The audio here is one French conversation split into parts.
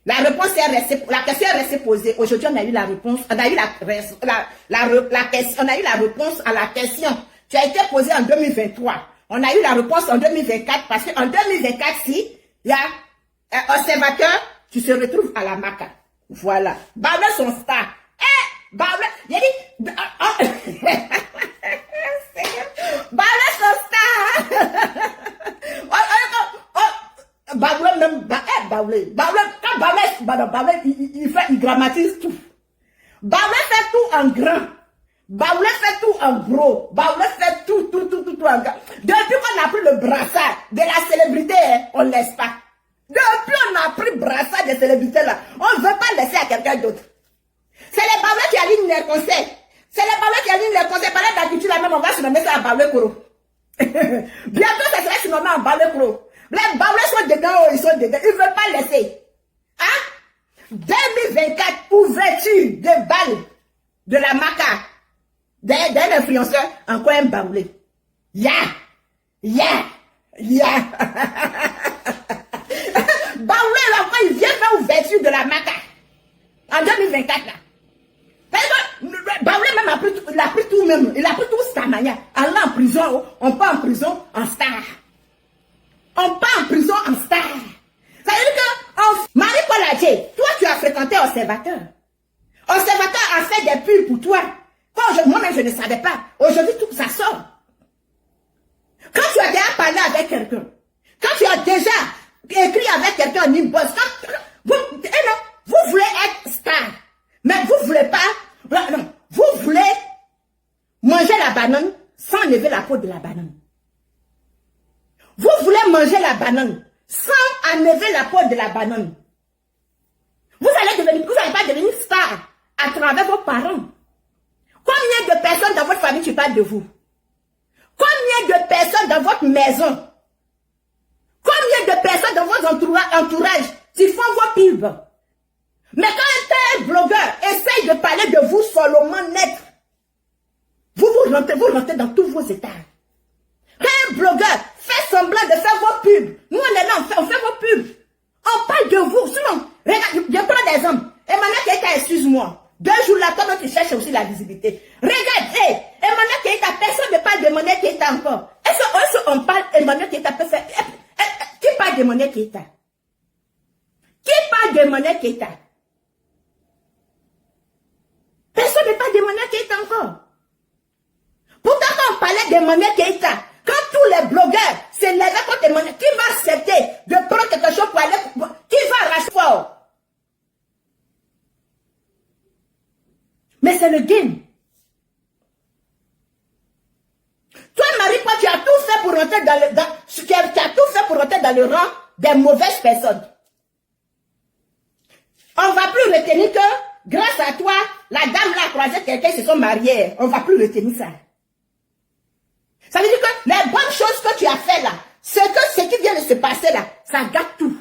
La réponse est restée, la question est restée posée. Aujourd'hui, on a eu la réponse, on a eu on a eu la réponse à la question qui a été posée en 2023. On a eu la réponse en 2024 parce qu'en 2024, si il y a un observateur, tu se retrouves à la Maca. Voilà. Barbé son star. Barbé, il a dit, Barbé son star. Bablé même, quand Bablé, il grammatise tout. Bablé fait tout en grand. Bablé fait tout en gros. Bablé fait tout en grand. Depuis qu'on a pris le brassard de la célébrité, on ne laisse pas. Depuis on a pris le brassard des célébrités là, on ne veut pas laisser à quelqu'un d'autre. C'est les Bablés qui alignent les conseils. C'est les Bablés qui alignent les conseils. Par d'habitude là même, on va se nommer ça à Bablé Koro. Bientôt, ça sera se nommer à Bablé Koro. Les Bablés sont dedans, ils sont dedans. Ils ne veulent pas laisser. Hein? 2024, ouverture de balles de la Maca. D'un influenceur, encore un Bablé. Ya! Bablé, là, encore, il vient faire ouverture de la Maca. En 2024, là. Bablé même il a pris tout même. Il a pris tout sa manière. Aller en prison, on part en prison en star. On part en prison en star. Ça veut dire que Marie-Paul Adjei, toi tu as fréquenté Observateur. Observateur a fait des pulls pour toi. Moi-même je ne savais pas. Aujourd'hui tout ça sort. Quand tu as déjà parlé avec quelqu'un, quand tu as déjà écrit avec quelqu'un en inbox, vous voulez être star, mais vous voulez pas, non, vous voulez manger la banane sans lever la peau de la banane. Vous voulez manger la banane sans enlever la peau de la banane. Vous n'allez pas devenir star à travers vos parents. Combien de personnes dans votre famille tu parles de vous? Combien de personnes dans votre maison? Combien de personnes dans votre entourage qui font vos pubs? Mais quand un blogueur essaye de parler de vous seulement net, vous rentrez dans tous vos états. Quand un blogueur fait semblant de faire vos pubs, nous on est là, on fait vos pubs. On parle de vous. Sinon, regarde, je prends des hommes. Emmanuel Keita, excuse-moi. 2 jours là, toi tu cherches aussi la visibilité. Regarde, Emmanuel Keita, personne ne parle d'Emmanuel Keita encore. Est-ce qu'on parle Emmanuel Keita peut faire... Qui parle d'Emmanuel Keita? Qui parle d'Emmanuel Keita? Personne ne parle d'Emmanuel Keita encore. Pourtant, quand on parlait d'Emmanuel Keita, quand tous les blogueurs s'élevaient contre Emmanuel, qui va accepter de prendre quelque chose pour aller... Qui va arracher fort? Mais c'est le game. Toi, Marie-Paul, tu as tout fait pour rentrer dans le rang des mauvaises personnes. On ne va plus retenir que, grâce à toi, la dame là a croisé quelqu'un, ils se sont mariés. On ne va plus retenir ça. Ça veut dire que les bonnes choses que tu as fait là, ce qui vient de se passer là, ça gâte tout.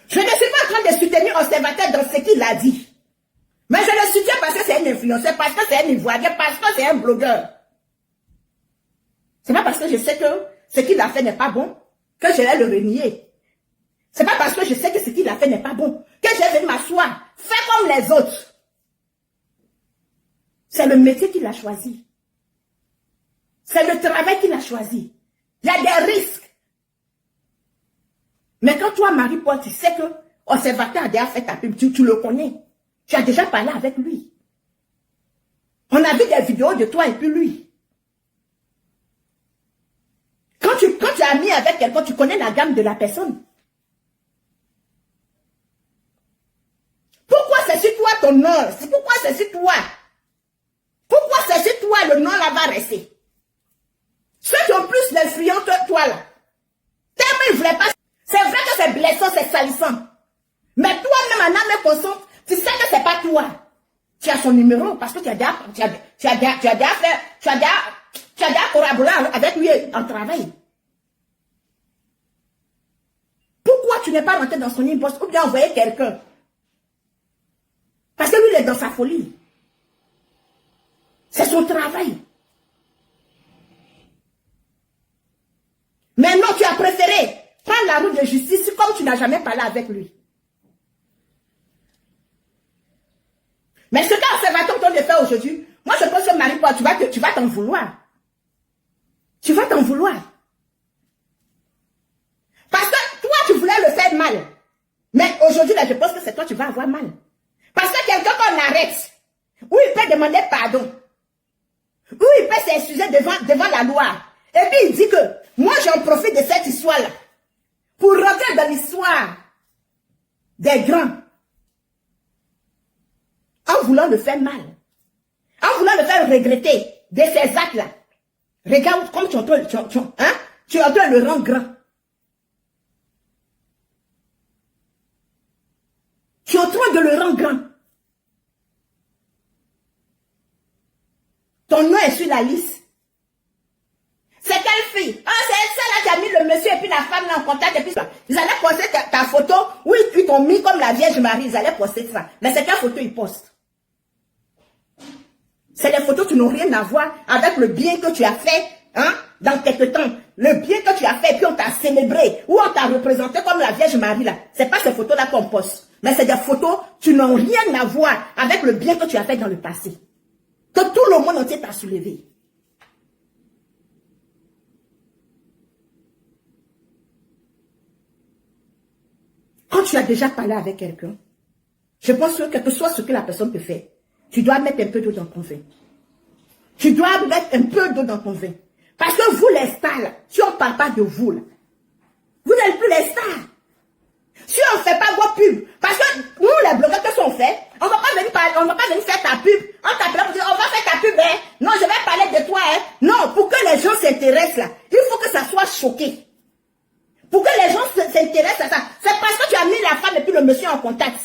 Je ne suis pas en train de soutenir Observateur dans ce qu'il a dit. Mais je le soutiens parce que c'est un influenceur, parce que c'est un ivoirien, parce que c'est un blogueur. C'est pas parce que je sais que ce qu'il a fait n'est pas bon que je vais le renier. C'est pas parce que je sais que ce qu'il a fait n'est pas bon que je vais m'asseoir, faire comme les autres. C'est le métier qu'il a choisi. C'est le travail qu'il a choisi. Il y a des risques. Mais quand toi, Marie-Paul, tu sais que Observateur a déjà fait ta pub, tu le connais. Tu as déjà parlé avec lui. On a vu des vidéos de toi et puis lui. Quand tu es ami avec quelqu'un, tu connais la gamme de la personne. Pourquoi c'est sur toi ton nom? Pourquoi c'est sur toi? Pourquoi c'est sur toi le nom là va rester? Ceux qui ont plus d'influence que toi là. Tellement ils ne voulaient pas. C'est vrai que c'est blessant, c'est salissant. Mais toi-même, en âme et conscience, tu sais que c'est pas toi. Tu as son numéro parce que tu as déjà collaboré avec lui en travail. Pourquoi tu n'es pas rentré dans son inbox ou bien envoyé quelqu'un? Parce que lui, il est dans sa folie. C'est son travail. Mais non, tu as préféré prendre prendre la route de justice comme tu n'as jamais parlé avec lui. Mais ce qu'Observateur t'ont de faire aujourd'hui, moi je pense que Marie-Paul, tu vas t'en vouloir. Tu vas t'en vouloir. Parce que toi, tu voulais le faire mal. Mais aujourd'hui, là, je pense que c'est toi, tu vas avoir mal. Parce que quelqu'un qu'on arrête, où il peut demander pardon, où il peut s'excuser devant la loi. Et puis il dit que, moi j'en profite de cette histoire-là, pour rentrer dans l'histoire des grands, en voulant le faire mal, en voulant le faire regretter de ces actes-là. Regarde comme tu es en train de le rendre grand. Tu es en train de le rendre grand. Ton nom est sur la liste. C'est quelle fille? Ah, c'est celle-là qui a mis le monsieur et puis la femme là en contact. Et puis ça. Ils allaient poster ta photo. Oui, ils t'ont mis comme la Vierge Marie. Ils allaient poster ça. Mais c'est quelle photo ils postent? C'est des photos qui n'ont rien à voir avec le bien que tu as fait dans quelques temps. Le bien que tu as fait, puis on t'a célébré, ou on t'a représenté comme la Vierge Marie là. C'est pas ces photos-là qu'on poste. Mais c'est des photos qui n'ont rien à voir avec le bien que tu as fait dans le passé. Que tout le monde entier t'a soulevé. Quand tu as déjà parlé avec quelqu'un, je pense que quel que soit ce que la personne te fait, tu dois mettre un peu d'eau dans ton vin. Tu dois mettre un peu d'eau dans ton vin. Parce que vous les stars, là, si on ne parle pas de vous, là, vous n'êtes plus les stars. Si on ne fait pas vos pubs, parce que nous les blogueurs, qu'est-ce qu'on fait? On ne va pas venir faire ta pub. On t'appelle pour dire, on va faire ta pub, hein? Non, je vais parler de toi, hein? Non, pour que les gens s'intéressent là, il faut que ça soit choqué. Pour que les gens s'intéressent à ça. C'est parce que tu as mis la femme et puis le monsieur en contact.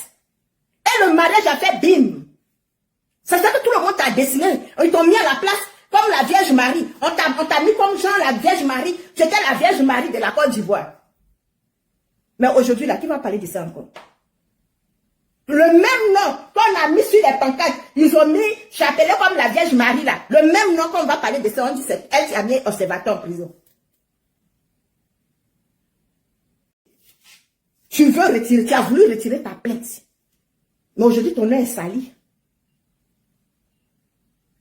Et le mariage a fait bim. C'est ça que tout le monde t'a dessiné. Ils t'ont mis à la place comme la Vierge Marie. On t'a mis comme Jean la Vierge Marie. C'était la Vierge Marie de la Côte d'Ivoire. Mais aujourd'hui, là, qui va parler de ça encore? Le même nom qu'on a mis sur les pancartes, ils ont mis Châtelet comme la Vierge Marie, là. Le même nom qu'on va parler de ça, on dit c'est elle qui a mis Observateur en prison. Tu as voulu retirer ta plainte. Mais aujourd'hui, ton nom est sali.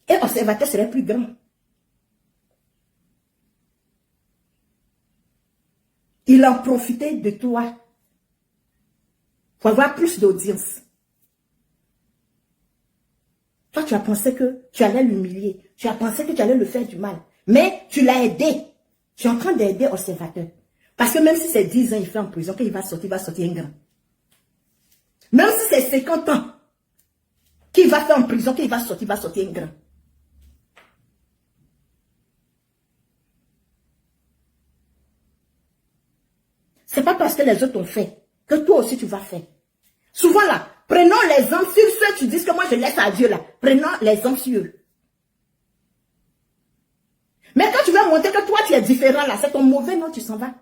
Et Observateur serait plus grand. Il en profitait de toi pour avoir plus d'audience. Toi, tu as pensé que tu allais l'humilier. Tu as pensé que tu allais le faire du mal. Mais tu l'as aidé. Tu es en train d'aider Observateur. Parce que même si c'est 10 ans, il fait en prison, qu'il va sortir un grand. Même si c'est 50 ans, qu'il va faire en prison, qu'il va sortir un grand. C'est pas parce que les autres ont fait que toi aussi tu vas faire. Souvent là, prenons l'exemple sur ceux qui disent que moi je laisse à Dieu là. Prenons l'exemple sur eux. Mais quand tu vas montrer que toi tu es différent là, c'est ton mauvais nom, tu s'en vas.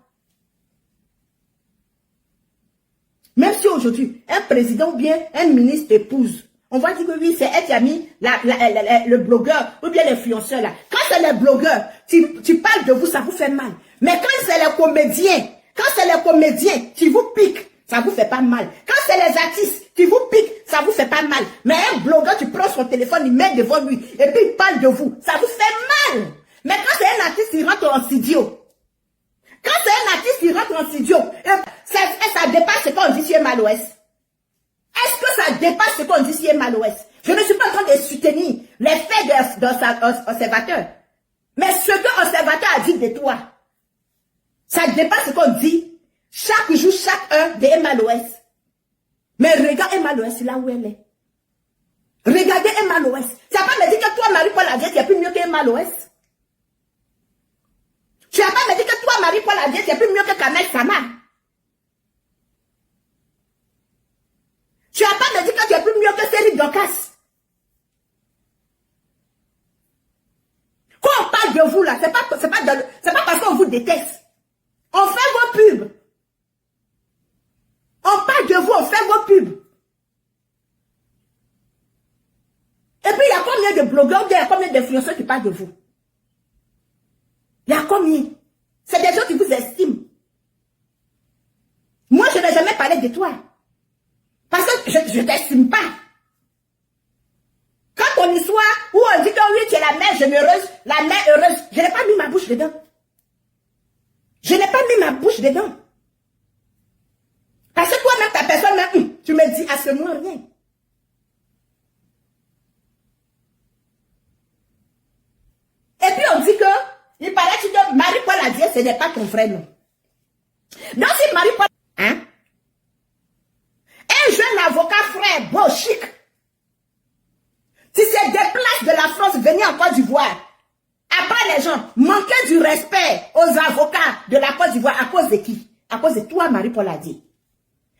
Même si aujourd'hui, un président ou bien un ministre t'épouse, on va dire que oui, c'est elle qui a mis le blogueur ou bien l'influenceur là. Quand c'est les blogueurs, tu parles de vous, ça vous fait mal. Mais quand c'est les comédiens, qui vous piquent, ça vous fait pas mal. Quand c'est les artistes qui vous piquent, ça vous fait pas mal. Mais un blogueur, tu prends son téléphone, il met devant lui, et puis il parle de vous, ça vous fait mal. Mais quand c'est un artiste qui rentre en studio, quand c'est un artiste qui rentre en studio, ça dépasse ce qu'on dit sur Mal Ouest. Est-ce que ça dépasse ce qu'on dit sur Mal Ouest? Je ne suis pas en train de soutenir les faits d'Observateur. Mais ce que Observateur a dit de toi, ça dépasse ce qu'on dit chaque jour, chacun de Emma Loès. Mais regarde Emma Loès là où elle est. Regardez Emma Loès. Ça va pas me dire que toi, Marie-Paul Adjet, tu es plus mieux qu'Emma Loès. Tu vas pas me dire que toi, Marie-Paul Adjet, tu es plus mieux que Kamel Sama. Tu vas pas me dire que tu es plus mieux que Céline Docas. Quand on parle de vous là, c'est pas parce qu'on vous déteste. On fait vos pubs. On parle de vous, on fait vos pubs. Et puis, il y a combien de blogueurs, il y a combien d'influenceurs qui parlent de vous? Il y a combien? C'est des gens qui vous estiment. parler de toi. Parce que je ne t'estime pas. Quand ton histoire, où on dit que oui, tu es la mère généreuse, la mère heureuse, je n'ai pas mis ma bouche dedans. Je n'ai pas mis ma bouche dedans. Parce que toi-même, ta personne, même, tu me dis à ce moment rien. Et puis on dit que, il paraît que Marie-Paul a dit, ce n'est pas ton vrai nom. Donc si Marie-Paul, hein, un jeune avocat frère, beau, chic, qui se déplace de la France, venir en Côte d'Ivoire, après les gens, manquer du respect aux avocats de la Côte d'Ivoire, à cause de qui? À cause de toi, Marie-Paul a dit.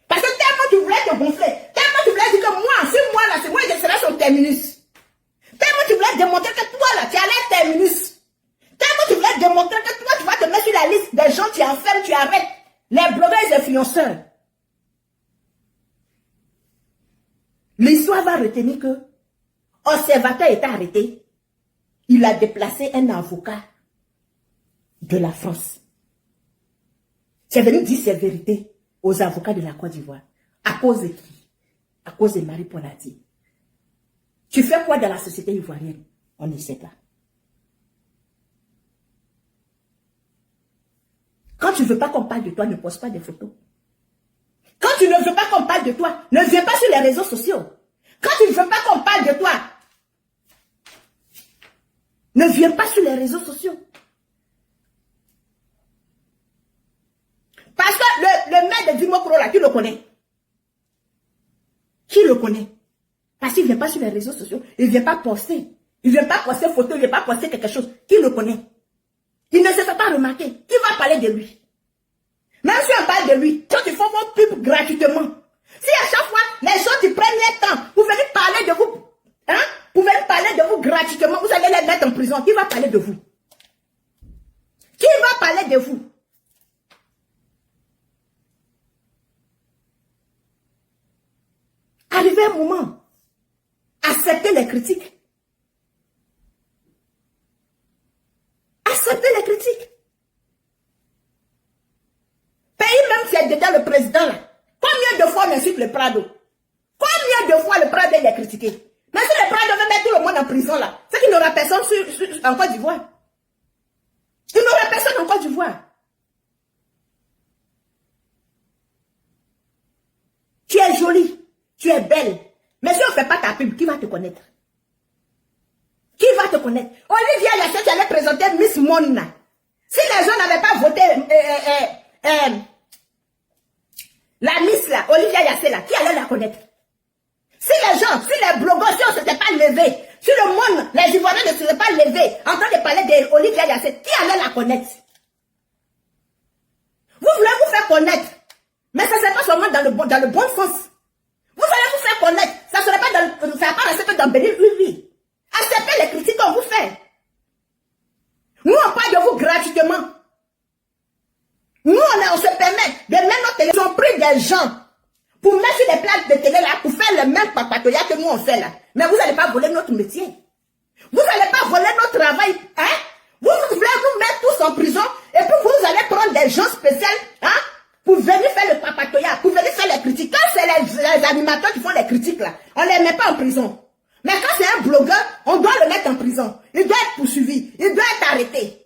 Parce que tellement tu voulais te gonfler, tellement tu voulais dire que moi, c'est moi là, c'est moi, je serai son terminus. Tellement tu voulais démontrer que toi là, tu allais être terminus. Tellement tu voulais démontrer que toi, tu vas te mettre sur la liste des gens, tu enfermes, tu arrêtes. Les blogueurs et les influenceurs. L'histoire va retenir que Observateur est arrêté. Il a déplacé un avocat de la France. C'est venu dire ses vérités aux avocats de la Côte d'Ivoire. À cause de qui? À cause de Marie-Paul a dit. Tu fais quoi dans la société ivoirienne? On ne sait pas. Quand tu ne veux pas qu'on parle de toi, ne poste pas des photos. Quand tu ne veux pas qu'on parle de toi, ne viens pas sur les réseaux sociaux. Quand tu ne veux pas qu'on parle de toi, ne viens pas sur les réseaux sociaux. Parce que le maire de Dimokro là, qui le connaît? Qui le connaît? Parce qu'il ne vient pas sur les réseaux sociaux. Il ne vient pas poster. Il ne vient pas poster photo, il ne vient pas poster quelque chose. Qui le connaît? Il ne se fait pas remarquer. Qui va parler de lui? Même si on parle de lui, quand ils font vos pubs gratuitement. Si à chaque fois, les gens qui prennent le temps pour venir parler de vous, hein, pour venir parler de vous gratuitement, vous allez les mettre en prison. Qui va parler de vous? Qui va parler de vous? Arrivé un moment, acceptez les critiques. Acceptez les critiques. Pays même qui est dedans le président là. Combien de fois on insulte le Prado? Combien de fois le Prado est critiqué? Mais si le Prado veut mettre tout le monde en prison là, c'est qu'il n'aura personne en Côte d'Ivoire. Il n'aura personne en Côte d'Ivoire. Tu es jolie, tu es belle. Mais si on ne fait pas ta pub, qui va te connaître? Qui va te connaître? Olivia Yassé, tu allais présenter Miss Mona. Si les gens n'avaient pas voté la Miss là, Olivia Yassé là, qui allait la connaître? Si les gens, si les blogueurs, si on ne s'était pas levé, si le monde, les Ivoiriens ne se seraient pas levés en train de parler d'Olivia Yassé, qui allait la connaître? Vous voulez vous faire connaître, mais ça ne serait pas seulement dans le bon sens. Vous allez vous faire connaître, ça ne serait pas dans, ça va pas rester que dans Béni, oui. Acceptez les critiques qu'on vous fait. Nous, on parle de vous gratuitement. Nous, on se permet de mettre notre télé. Ils ont pris des gens pour mettre sur les plaques de télé là, pour faire le même papatoya que nous on fait là. Mais vous n'allez pas voler notre métier. Vous n'allez pas voler notre travail. Hein? Vous voulez nous mettre tous en prison et puis vous allez prendre des gens spéciaux hein, pour venir faire le papatoya, pour venir faire les critiques. Quand c'est les animateurs qui font les critiques là, on ne les met pas en prison. Mais quand c'est un blogueur, on doit le mettre en prison. Il doit être poursuivi. Il doit être arrêté.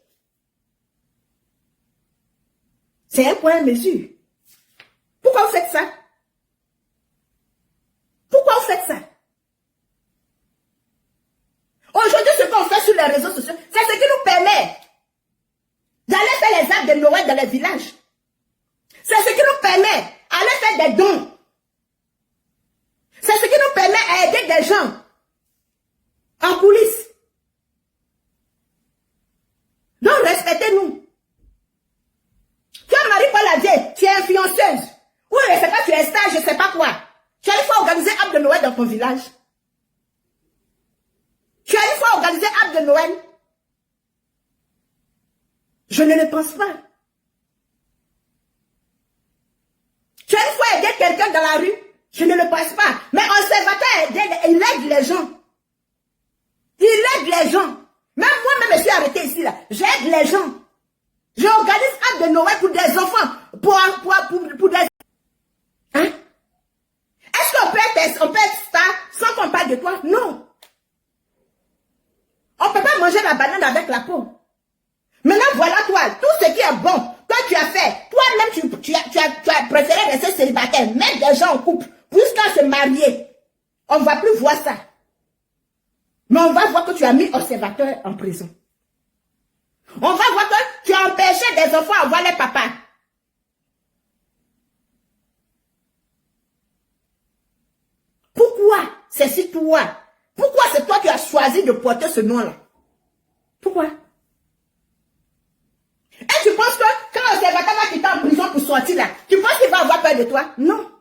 C'est un point de mesure. Pourquoi vous faites ça? Pourquoi vous faites ça? Aujourd'hui, ce qu'on fait sur les réseaux sociaux, c'est ce qui nous permet d'aller faire les actes de Noël dans les villages. C'est ce qui nous permet d'aller faire des dons. C'est ce qui nous permet d'aider des gens en coulisses. Donc, respectez-nous. Toi, Marie-Paul a dit, tu es influenceuse. Ou je ne sais pas, tu es star, je ne sais pas quoi. Tu as une fois organisé Arbre de Noël dans ton village. Tu as une fois organisé Arbre de Noël. Je ne le pense pas. Tu as une fois aidé quelqu'un dans la rue. Je ne le pense pas. Mais Observateur, il aide les gens. Il aide les gens. Même moi-même, je suis arrêté ici, là. J'aide les gens. J'organise Arbre de Noël pour des enfants. Pour des... toi? Non. On ne peut pas manger la banane avec la peau. Maintenant, voilà toi, tout ce qui est bon, toi tu as fait, toi-même tu as préféré rester célibataire, mettre des gens en couple, jusqu'à se marier. On ne va plus voir ça. Mais on va voir que tu as mis observateur en prison. On va voir que tu as empêché des enfants à voir les papas. Pourquoi c'est si toi? Pourquoi c'est toi qui as choisi de porter ce nom-là? Pourquoi? Et tu penses que quand l'observateur va quitter en prison pour sortir là, tu penses qu'il va avoir peur de toi? Non.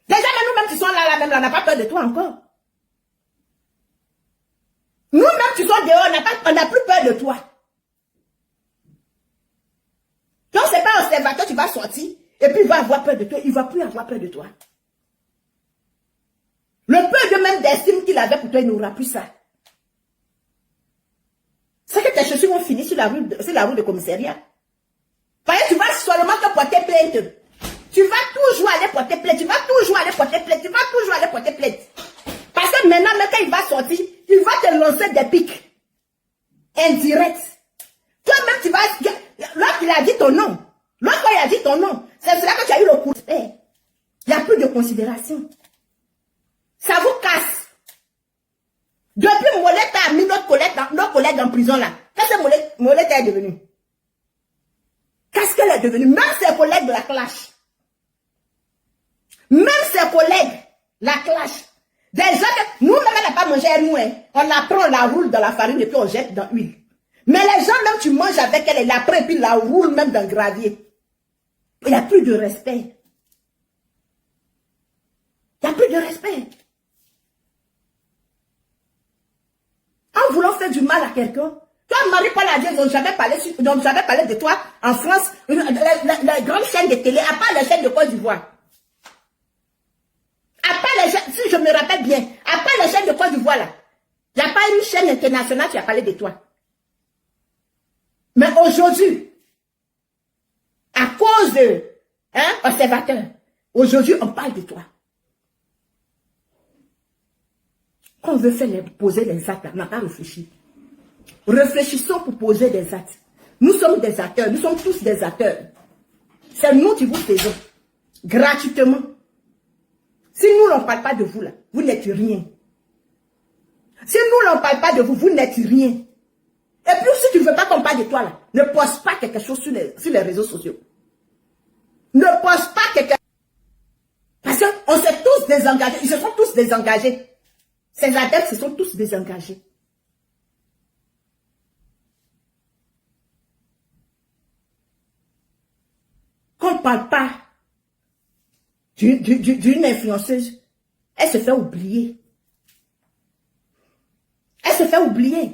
Déjà, nous-mêmes qui sommes là, même là, on n'a pas peur de toi encore. Nous-mêmes qui sommes dehors, on n'a plus peur de toi. Donc, c'est pas l'observateur qui va sortir et puis il va avoir peur de toi. Il ne va plus avoir peur de toi. Le peu de même d'estime qu'il avait pour toi, il n'aura plus ça. C'est que tes chaussures vont finir sur la route de commissariat. Parce que tu vas seulement te porter plainte. Tu vas toujours aller porter plainte. Tu vas toujours aller porter plainte. Tu vas toujours aller porter plainte. Parce que maintenant, même quand il va sortir, il va te lancer des pics. Indirects. Toi-même, tu vas... Lorsqu'il a dit ton nom, lorsqu'il a dit ton nom, c'est cela que tu as eu le coup. Il n'y a plus de considération. Ça vous casse. Depuis Molette a mis notre collègue en prison là. Qu'est-ce que Molette est devenue? Qu'est-ce qu'elle est devenue? Même ses collègues la clashent. Même ses collègues la clashent. Des gens que nous-mêmes, on n'a pas mangé à nous. Hein. On la prend, on la roule dans la farine et puis on jette dans l'huile. Mais les gens, même tu manges avec elle, elle la prend et puis la roule même dans le gravier. Il n'y a plus de respect. Il n'y a plus de respect. En voulant faire du mal à quelqu'un, toi, Marie-Paul Adjei, ils n'ont jamais parlé de toi en France, la grande chaîne de télé, à part la chaîne de Côte d'Ivoire. À part les chaînes, si je me rappelle bien, à part la chaîne de Côte d'Ivoire là, il n'y a pas une chaîne internationale qui a parlé de toi. Mais aujourd'hui, à cause de observateur, aujourd'hui on parle de toi. Quand on veut poser des actes, on n'a pas réfléchi. Réfléchissons pour poser des actes. Nous sommes des acteurs, nous sommes tous des acteurs. C'est nous qui vous faisons, gratuitement. Si nous n'en parlons pas de vous là, vous n'êtes rien. Si nous n'en parlons pas de vous, vous n'êtes rien. Et puis si tu ne veux pas qu'on parle de toi là, ne poste pas quelque chose sur les réseaux sociaux. Ne poste pas quelque chose. Parce qu'on s'est tous désengagés, ils se sont tous désengagés. Ces adeptes se sont tous désengagés. Qu'on ne parle pas d'une influenceuse, elle se fait oublier. Elle se fait oublier.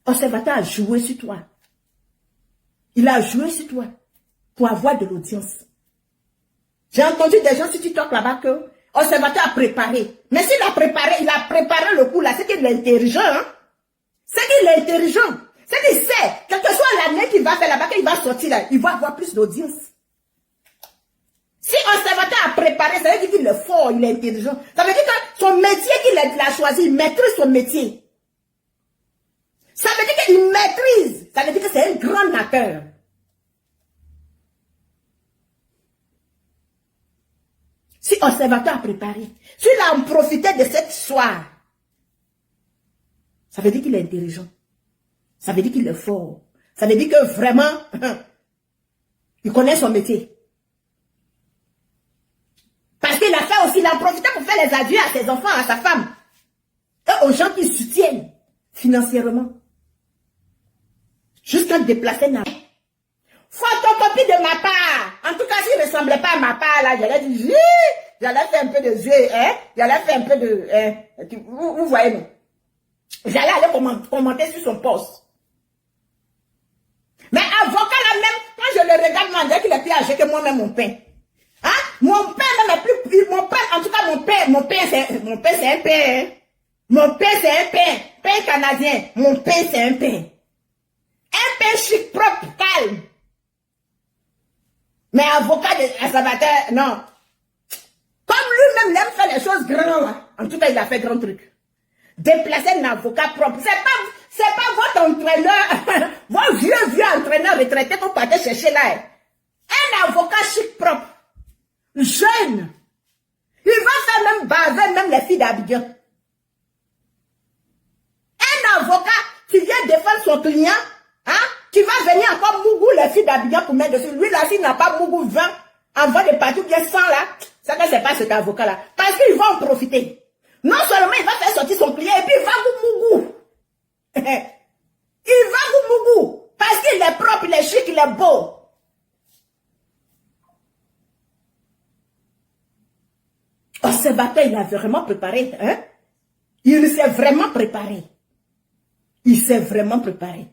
Observateur a joué sur toi. Il a joué sur toi pour avoir de l'audience. J'ai entendu des gens sur TikTok là-bas que Observateur a préparé. Mais s'il a préparé le coup là, c'est qu'il est intelligent. Hein? C'est qu'il est intelligent. C'est qu'il sait, quelle que soit l'année qu'il va faire là-bas, qu'il va sortir là, il va avoir plus d'audience. Si Observateur a préparé, ça veut dire qu'il est fort, il est intelligent. Ça veut dire que son métier qu'il a choisi, il maîtrise son métier. Ça veut dire qu'il maîtrise. Ça veut dire que c'est un grand acteur. Si Observateur a préparé, s'il a profité de cette histoire, ça veut dire qu'il est intelligent. Ça veut dire qu'il est fort. Ça veut dire que vraiment, il connaît son métier. Parce qu'il a fait aussi, il a profité pour faire les adieux à ses enfants, à sa femme. Et aux gens qui soutiennent financièrement. Jusqu'à déplacer l'argent. Photocopie de ma part. En tout cas, s'il ne ressemblait pas à ma part, là, j'allais dire, j'allais faire un peu de yeux, hein. J'allais faire un peu de, vous voyez, non. J'allais aller commenter sur son poste. Mais avocat là même, quand je le regarde, je me dis qu'il est plus âgé que moi-même, mon père. Hein? Mon père même est plus, mon père, en tout cas, mon père c'est un père, hein. Mon père c'est un père canadien. Mon père c'est un père. Un père chic, propre, calme. Mais avocat de Observateur, non. lui-même, il aime faire les choses grandes. Hein. En tout cas, il a fait grand truc. Déplacer un avocat propre. C'est pas votre entraîneur, vos vieux entraîneurs retraités qu'on partait chercher là. Hein. Un avocat chic propre, jeune. Il va faire même baver même les filles d'Abidjan. Un avocat qui vient défendre son client, hein, qui va venir encore mougou les filles d'Abidjan pour mettre dessus. Lui là, s'il n'a pas mougou 20, envoie des parties bien 100 là, ça ne c'est pas cet avocat là. Parce qu'il va en profiter. Non seulement il va faire sortir son client, et puis il va vous mougou. Il va vous mougou. Parce qu'il est propre, il est chic, il est beau. Observateur, il a vraiment préparé, hein? Il s'est vraiment préparé. Il s'est vraiment préparé.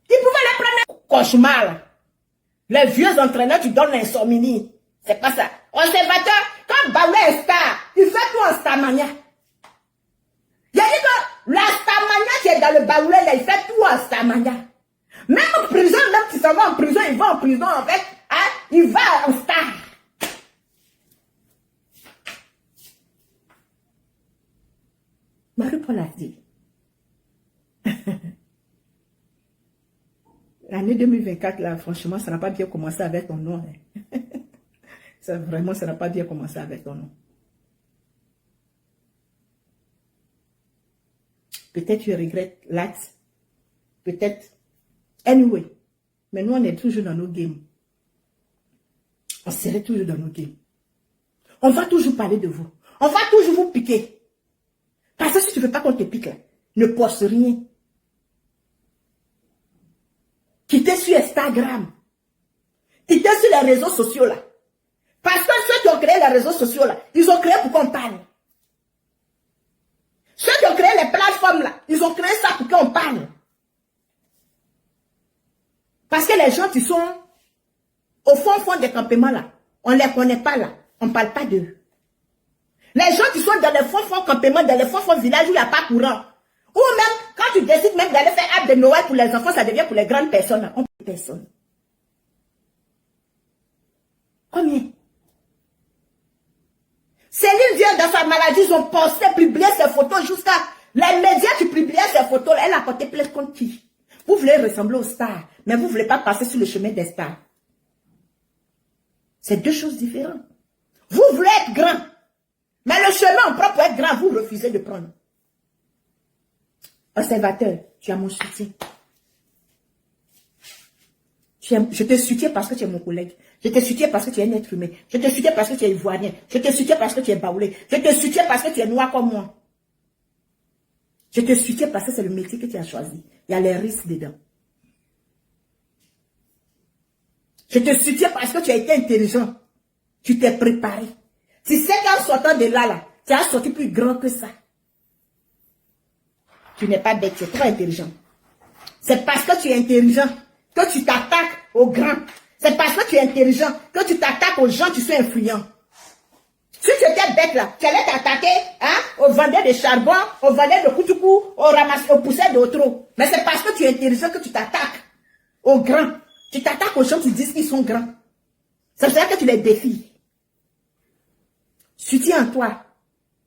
Il pouvait les prendre cauchemar, là. Les vieux entraîneurs, tu donnes l'insomnie. C'est pas ça. Observateur, quand Baoulé est star, il fait tout en starmania. Il a dit que la starmania qui est dans le Baoulé, là, il fait tout en starmania. Même en prison, même si ça va en prison, il va en prison, en fait, hein? Il va en star. Marie-Paul a dit, l'année 2024, là, franchement, ça n'a pas bien commencé avec ton nom. Hein. Ça, vraiment, ça n'a pas bien commencé avec ton nom. Peut-être tu regrettes l'acte. Peut-être. Anyway. Mais nous, on est toujours dans nos games. On serait toujours dans nos games. On va toujours parler de vous. On va toujours vous piquer. Parce que si tu ne veux pas qu'on te pique, là, ne poste rien. Quittez sur Instagram. Quittez sur les réseaux sociaux, là. Parce que ceux qui ont créé les réseaux sociaux, là, ils ont créé pour qu'on parle. Ceux qui ont créé les plateformes, là, ils ont créé ça pour qu'on parle. Parce que les gens qui sont au fond des campements, là, on ne les connaît pas, là. On ne parle pas d'eux. Les gens qui sont dans les fonds campements, dans les fonds villages où il n'y a pas courant. Ou même, quand tu décides même d'aller faire arbre de Noël pour les enfants, ça devient pour les grandes personnes. Là. On peut personne. Combien? Céline vient dans sa maladie, ils ont posté, publié ses photos jusqu'à... Les médias qui publiaient ses photos, elle a porté plainte contre qui? Vous voulez ressembler aux stars, mais vous ne voulez pas passer sur le chemin des stars. C'est deux choses différentes. Vous voulez être grand. Mais le chemin propre pour être grand, vous refusez de prendre. Observateur, tu as mon soutien. Je te soutiens parce que tu es mon collègue. Je te soutiens parce que tu es un être humain. Je te soutiens parce que tu es ivoirien. Je te soutiens parce que tu es baoulé. Je te soutiens parce que tu es noir comme moi. Je te soutiens parce que c'est le métier que tu as choisi. Il y a les risques dedans. Je te soutiens parce que tu as été intelligent. Tu t'es préparé. Tu sais qu'en sortant de là, tu as sorti plus grand que ça. Tu n'es pas bête, tu es trop intelligent. C'est parce que tu es intelligent que tu t'attaques aux grands. C'est parce que tu es intelligent que tu t'attaques aux gens qui sont influents. Si tu étais bête là, tu allais t'attaquer hein, aux vendeurs de charbon, aux vendeurs de koutoukou, aux pousseurs d'autres. Mais c'est parce que tu es intelligent que tu t'attaques aux grands. Tu t'attaques aux gens qui disent qu'ils sont grands. C'est pour ça que tu les défies. Soutiens en toi,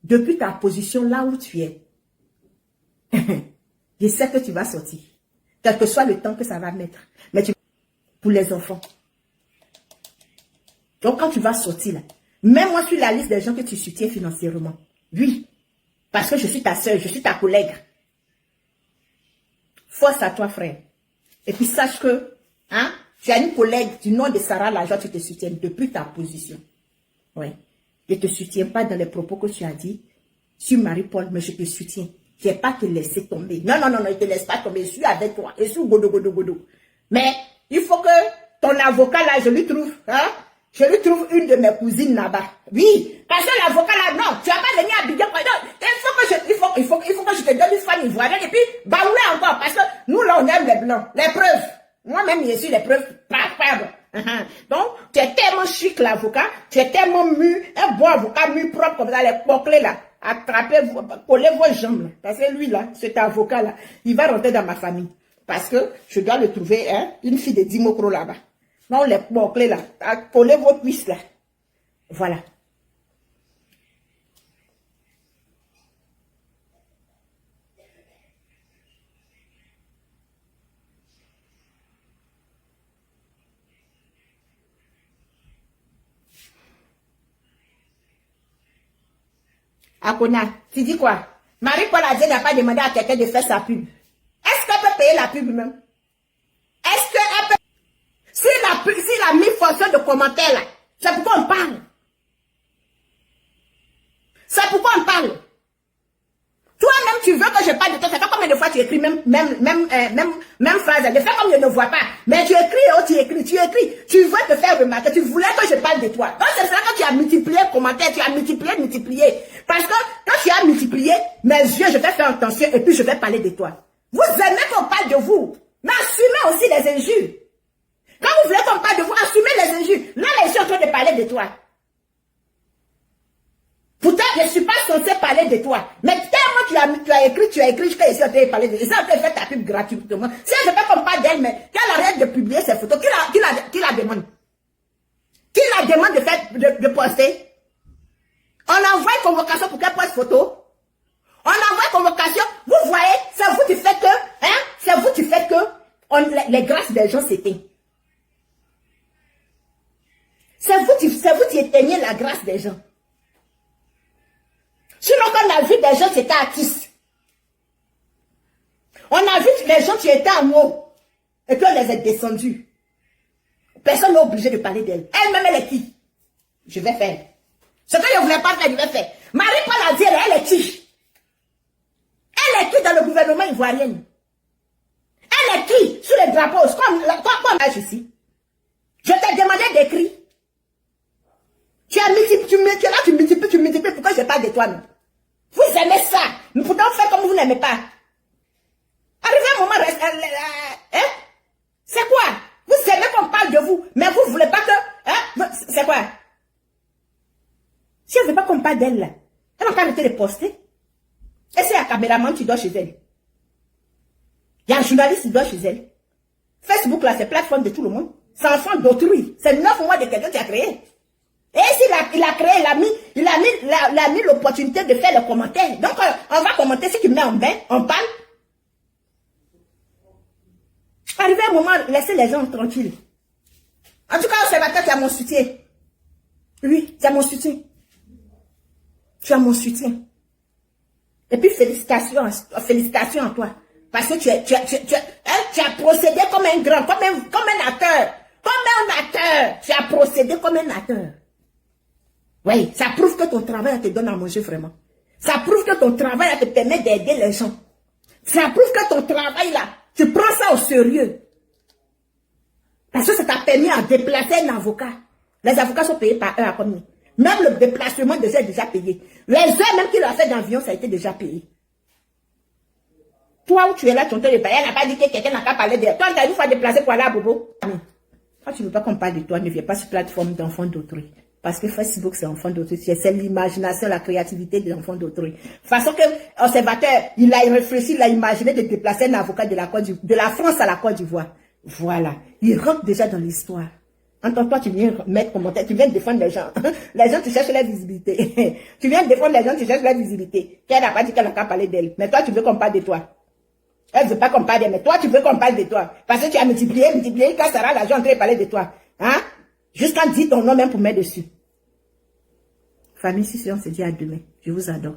depuis ta position là où tu es. Je sais que tu vas sortir. Quel que soit le temps que ça va mettre. Mais tu pour les enfants. Donc quand tu vas sortir là, mets-moi sur la liste des gens que tu soutiens financièrement. Oui. Parce que je suis ta soeur, je suis ta collègue. Force à toi, frère. Et puis sache que, hein, tu as une collègue du nom de Sarah Lajoie, tu te soutiens depuis ta position. Oui. Je ne te soutiens pas dans les propos que tu as dit sur Marie-Paul, mais je te soutiens. Je ne vais pas te laisser tomber. Non, non, non, non, je ne te laisse pas tomber. Je suis avec toi. Je suis godo. Mais il faut que ton avocat là, je lui trouve, hein, je lui trouve une de mes cousines là-bas. Oui, parce que l'avocat là, non, tu vas pas venir à Abidjan. Non, il faut que je te donne une femme ivoirienne et puis baoulé encore. Parce que nous là, on aime les blancs. Les preuves. Moi-même, je suis les preuves. Donc, tu es tellement chic l'avocat, tu es tellement mu, un bon avocat mu propre comme ça, les poclés là. Attrapez, collez vos jambes là. Parce que lui là, cet avocat là, il va rentrer dans ma famille. Parce que je dois le trouver, hein, une fille de Dimokro là-bas. Non, les poclés là, collez vos cuisses là. Voilà. Akona, tu dis quoi? Marie-Paul Adjei n'a pas demandé à quelqu'un de faire sa pub. Est-ce qu'elle peut payer la pub même? Est-ce qu'elle peut... S'il a mis fonction de commentaire là, c'est pourquoi on parle. C'est pourquoi on parle. Toi-même, tu veux que je parle de toi. C'est pas combien de fois tu écris même phrase. Je fais comme je ne vois pas. Mais tu écris, oh, tu écris. Tu veux te faire remarquer. Tu voulais que je parle de toi. Donc c'est ça que tu as multiplié le commentaire. Tu as multiplié. Parce que quand tu as multiplié, mes yeux, je vais faire attention et puis je vais parler de toi. Vous aimez qu'on parle de vous. Mais assumez aussi les injures. Quand vous voulez qu'on parle de vous, assumez les injures. Là, les gens sont en train de parler de toi. Pourtant, je ne suis pas censé parler de toi. Mais tellement tu as écrit, jusqu'à ici, on t'a parlé de toi. Ça, on t'a fait ta pub gratuitement. Si elle ne fait pas qu'on parle d'elle, mais qu'elle arrête de publier ses photos, qui la demande? Qui la demande de poster? On envoie une convocation pour qu'elle poste photo. On envoie une convocation. Vous voyez, c'est vous qui faites que, c'est vous qui faites que les grâces des gens s'éteignent. C'est vous qui éteignez la grâce des gens. Sinon, quand on a vu des gens qui étaient artistes, on a vu les gens qui étaient en haut, et puis on les a descendus. Personne n'est obligé de parler d'elle. Elle-même, elle est qui? Je vais faire. Ce que je ne voulais pas faire, je vais faire. Marie-Paul Adjei, elle est qui? Elle est qui dans le gouvernement ivoirien? Elle est qui sur les drapeaux? Comme l'âge ici. Je t'ai demandé d'écrire. Tu multiplies. Pourquoi je parle de toi? Vous aimez ça. Mais pourtant, vous faites comme vous n'aimez pas. Arrivé un moment, c'est quoi? Vous aimez qu'on parle de vous, mais vous ne voulez pas que... c'est quoi? Si elle ne veut pas qu'on parle d'elle, là, elle n'a pas arrêté de poster. Et c'est un caméraman qui dort chez elle. Il y a un journaliste qui dort chez elle. Facebook, là, c'est plateforme de tout le monde. C'est enfant d'autrui. C'est 9 mois de quelqu'un qui a créé. Et s'il a créé, il a mis l'opportunité de faire le commentaire. Donc, on va commenter. Si tu mets en bain, on parle. Arrivé un moment, laissez les gens tranquilles. En tout cas, observateur, tu as mon soutien. Oui, tu as mon soutien. Tu as mon soutien. Et puis, félicitations à toi. Parce que tu as procédé comme un grand, comme un acteur. Comme un acteur. Tu as procédé comme un acteur. Oui, ça prouve que ton travail te donne à manger vraiment. Ça prouve que ton travail te permet d'aider les gens. Ça prouve que ton travail là, tu prends ça au sérieux. Parce que ça t'a permis à déplacer un avocat. Les avocats sont payés par eux à combien? Même le déplacement de ça est déjà payé. Les heures même qu'il a fait d'avion, ça a été déjà payé. Toi où tu es là, tu entends le payer, elle n'a pas dit que quelqu'un n'a pas parlé d'elle. Toi, tu as une fois déplacé pour aller à Bobo. Quand tu ne veux pas qu'on parle de toi, ne viens pas sur plateforme d'enfants d'autrui. Parce que Facebook, c'est enfant d'autrui. C'est l'imagination, la créativité des enfants d'autrui. De toute façon que l'observateur, il a réfléchi, il a imaginé de déplacer un avocat de la France à la Côte d'Ivoire. Voilà. Il rentre déjà dans l'histoire. Entends-toi, tu viens mettre commentaire, tu viens défendre les gens. Les gens, tu cherches la visibilité. Tu viens défendre les gens, tu cherches la visibilité. Qu'elle n'a pas dit qu'elle n'a qu'à parler d'elle. Mais toi, tu veux qu'on parle de toi. Elle ne veut pas qu'on parle d'elle, mais toi, tu veux qu'on parle de toi. Parce que tu as multiplié, quand ça sera l'argent en train de parler de toi. Hein? Jusqu'à dire ton nom même pour mettre dessus. Famille, si on se dit à demain. Je vous adore.